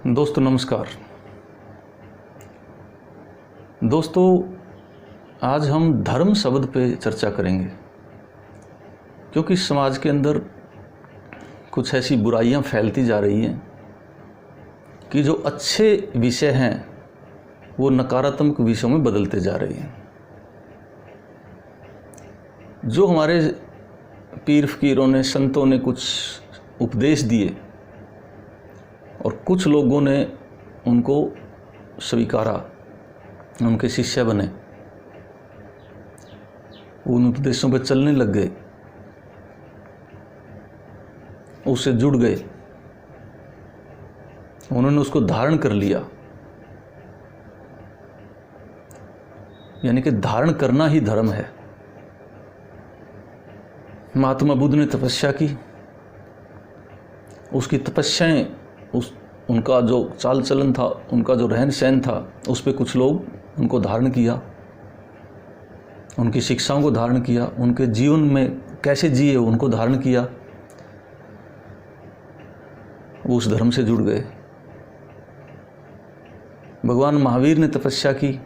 दोस्तों नमस्कार। दोस्तों आज हम धर्म शब्द पे चर्चा करेंगे, क्योंकि समाज के अंदर कुछ ऐसी बुराइयां फैलती जा रही हैं कि जो अच्छे विषय हैं वो नकारात्मक विषयों में बदलते जा रहे हैं। जो हमारे पीर फकीरों ने, संतों ने कुछ उपदेश दिए और कुछ लोगों ने उनको स्वीकारा, उनके शिष्य बने, उन उपदेशों पर चलने लग गए, उससे जुड़ गए, उन्होंने उसको धारण कर लिया। यानी कि धारण करना ही धर्म है। महात्मा बुद्ध ने तपस्या की, उसकी तपस्याएं, उनका जो चाल चलन था, उनका जो रहन सहन था, उस पर कुछ लोग उनको धारण किया, उनकी शिक्षाओं को धारण किया, उनके जीवन में कैसे जिए उनको धारण किया, वो उस धर्म से जुड़ गए। भगवान महावीर ने तपस्या की,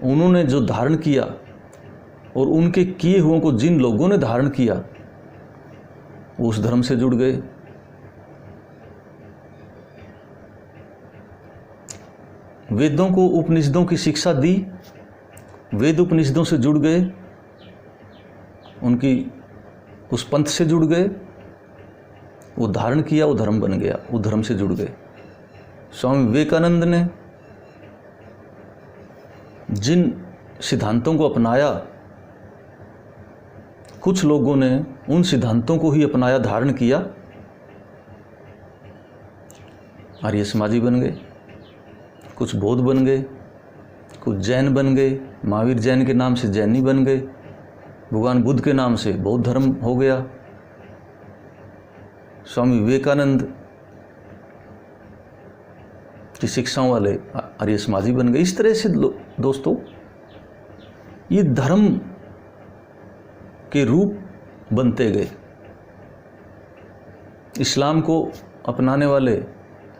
उन्होंने जो धारण किया और उनके किए हुओं को जिन लोगों ने धारण किया वो उस धर्म से जुड़ गए। वेदों को, उपनिषदों की शिक्षा दी, वेद उपनिषदों से जुड़ गए, उनकी उस पंथ से जुड़ गए, वो धारण किया, वो धर्म बन गया, वो धर्म से जुड़ गए। स्वामी विवेकानंद ने जिन सिद्धांतों को अपनाया, कुछ लोगों ने उन सिद्धांतों को ही अपनाया, धारण किया, आर्य समाजी बन गए, कुछ बौद्ध बन गए, कुछ जैन बन गए, महावीर जैन के नाम से जैनी बन गए, भगवान बुद्ध के नाम से बौद्ध धर्म हो गया, स्वामी विवेकानंद की शिक्षाओं वाले आर्य समाजी बन गए। इस तरह से दोस्तों ये धर्म के रूप बनते गए। इस्लाम को अपनाने वाले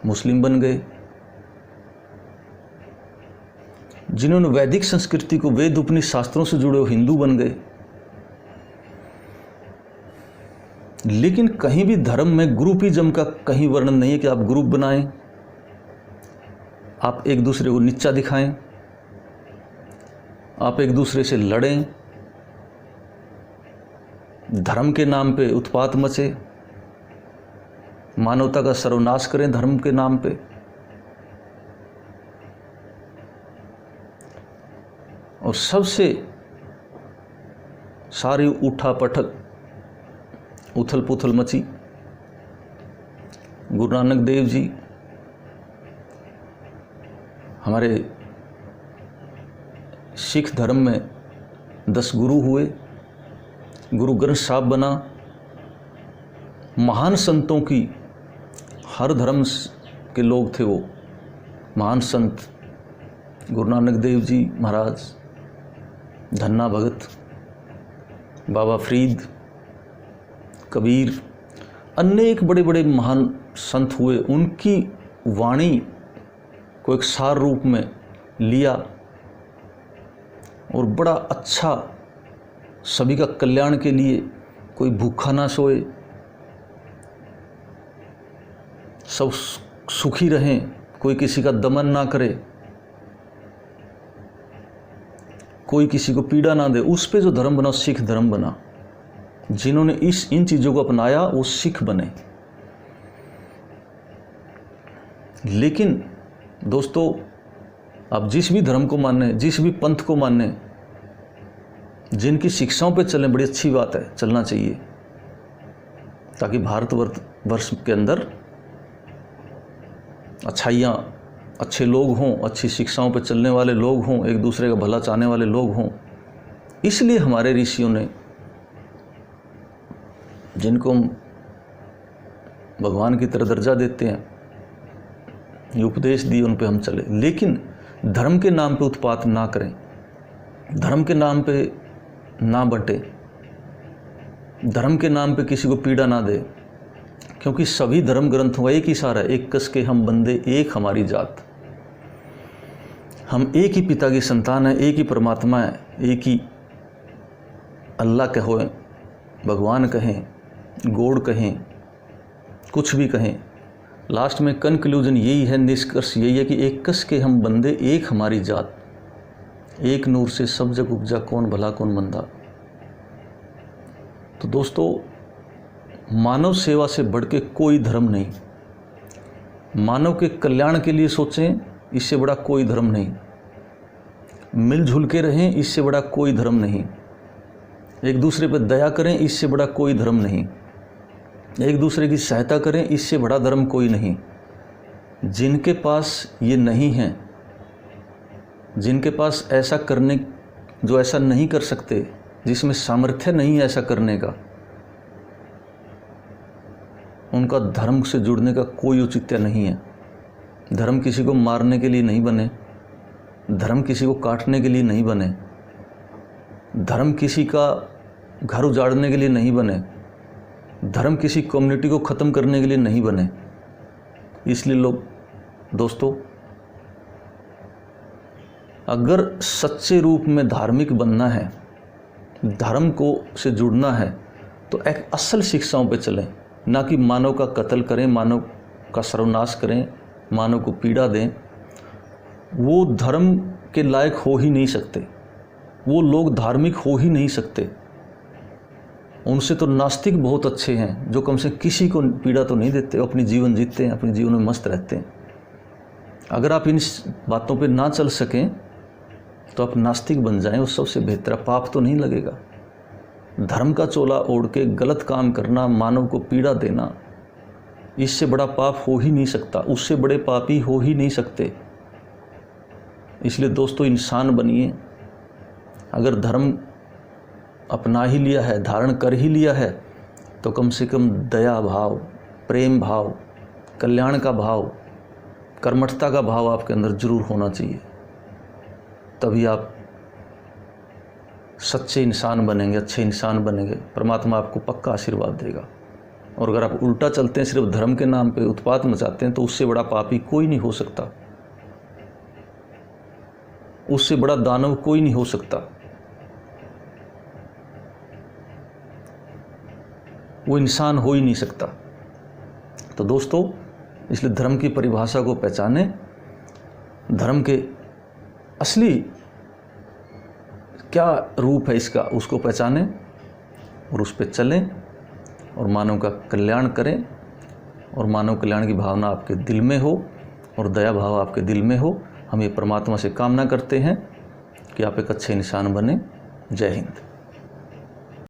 मुस्लिम बन गए, जिन्होंने वैदिक संस्कृति को, वेद उपनिषद शास्त्रों से जुड़े हुए हिंदू बन गए। लेकिन कहीं भी धर्म में ग्रुपिज्म का कहीं वर्णन नहीं है कि आप ग्रुप बनाएं, आप एक दूसरे को नीचा दिखाएं, आप एक दूसरे से लड़ें, धर्म के नाम पे उत्पात मचे, मानवता का सर्वनाश करें धर्म के नाम पे। और सबसे सारी उठा पटक, उथल पुथल मची। गुरु नानक देव जी, हमारे सिख धर्म में 10 गुरु हुए, गुरु ग्रंथ साहब बना, महान संतों की, हर धर्म के लोग थे वो महान संत, गुरु नानक देव जी महाराज, धन्ना भगत, बाबा फरीद, कबीर, अनेक बड़े बड़े महान संत हुए। उनकी वाणी को एक सार रूप में लिया और बड़ा अच्छा, सभी का कल्याण के लिए, कोई भूखा ना सोए, सब सुखी रहें, कोई किसी का दमन ना करे, कोई किसी को पीड़ा ना दे, उस पे जो धर्म बना सिख धर्म बना। जिन्होंने इन चीज़ों को अपनाया वो सिख बने। लेकिन दोस्तों आप जिस भी धर्म को माने, जिस भी पंथ को माने, जिनकी शिक्षाओं पे चलें, बड़ी अच्छी बात है, चलना चाहिए, ताकि भारतवर्ष के अंदर अच्छाइयाँ, अच्छे लोग हों, अच्छी शिक्षाओं पर चलने वाले लोग हों, एक दूसरे का भला चाहने वाले लोग हों। इसलिए हमारे ऋषियों ने, जिनको हम भगवान की तरह दर्जा देते हैं, ये उपदेश दिए, उन पे हम चले। लेकिन धर्म के नाम पे उत्पात ना करें, धर्म के नाम पे ना बंटे, धर्म के नाम पे किसी को पीड़ा ना दे, क्योंकि सभी धर्म ग्रंथों का एक ही सार है, एक कस के हम बंदे एक हमारी जात। हम एक ही पिता की संतान है, एक ही परमात्मा है, एक ही अल्लाह कहो, भगवान कहें, गॉड कहें, कुछ भी कहें, लास्ट में कंक्लूजन यही है, निष्कर्ष यही है कि एक कस के हम बंदे एक हमारी जात, एक नूर से सब जग उपजा, कौन भला कौन मंदा। तो दोस्तों, मानव सेवा से बढ़ के कोई धर्म नहीं। मानव के कल्याण के लिए सोचें, इससे बड़ा कोई धर्म नहीं। मिलजुल के रहें, इससे बड़ा कोई धर्म नहीं। एक दूसरे पर दया करें, इससे बड़ा कोई धर्म नहीं। एक दूसरे की सहायता करें, इससे बड़ा धर्म कोई नहीं। जिनके पास ये नहीं है, जिनके पास ऐसा करने, जो ऐसा नहीं कर सकते, जिसमें सामर्थ्य नहीं है ऐसा करने का, उनका धर्म से जुड़ने का कोई औचित्य नहीं है। धर्म किसी को मारने के लिए नहीं बने, धर्म किसी को काटने के लिए नहीं बने, धर्म किसी का घर उजाड़ने के लिए नहीं बने, धर्म किसी कम्युनिटी को ख़त्म करने के लिए नहीं बने। इसलिए लोग दोस्तों, अगर सच्चे रूप में धार्मिक बनना है, धर्म को से जुड़ना है, तो एक असल शिक्षाओं पे चलें, ना कि मानव का कत्ल करें, मानव का सर्वनाश करें, मानव को पीड़ा दें। वो धर्म के लायक हो ही नहीं सकते, वो लोग धार्मिक हो ही नहीं सकते। उनसे तो नास्तिक बहुत अच्छे हैं, जो कम से किसी को पीड़ा तो नहीं देते, अपनी जीवन जीते हैं, अपने जीवन में मस्त रहते हैं। अगर आप इन बातों पे ना चल सकें तो आप नास्तिक बन जाएं, वो सबसे बेहतर। पाप तो नहीं लगेगा। धर्म का चोला ओढ़ के गलत काम करना, मानव को पीड़ा देना, इससे बड़ा पाप हो ही नहीं सकता, उससे बड़े पापी हो ही नहीं सकते। इसलिए दोस्तों, इंसान बनिए। अगर धर्म अपना ही लिया है, धारण कर ही लिया है, तो कम से कम दया भाव, प्रेम भाव, कल्याण का भाव, कर्मठता का भाव आपके अंदर जरूर होना चाहिए। तभी आप सच्चे इंसान बनेंगे, अच्छे इंसान बनेंगे। परमात्मा आपको पक्का आशीर्वाद देगा। और अगर आप उल्टा चलते हैं, सिर्फ धर्म के नाम पे उत्पात मचाते हैं, तो उससे बड़ा पापी कोई नहीं हो सकता, उससे बड़ा दानव कोई नहीं हो सकता। वो इंसान हो ही नहीं सकता। तो दोस्तों, इसलिए धर्म की परिभाषा को पहचाने, धर्म के असली क्या रूप है इसका, उसको पहचाने और उस पर चलें और मानव का कल्याण करें। और मानव कल्याण की भावना आपके दिल में हो और दया भाव आपके दिल में हो। हम ये परमात्मा से कामना करते हैं कि आप एक अच्छे इंसान बने। जय हिंद।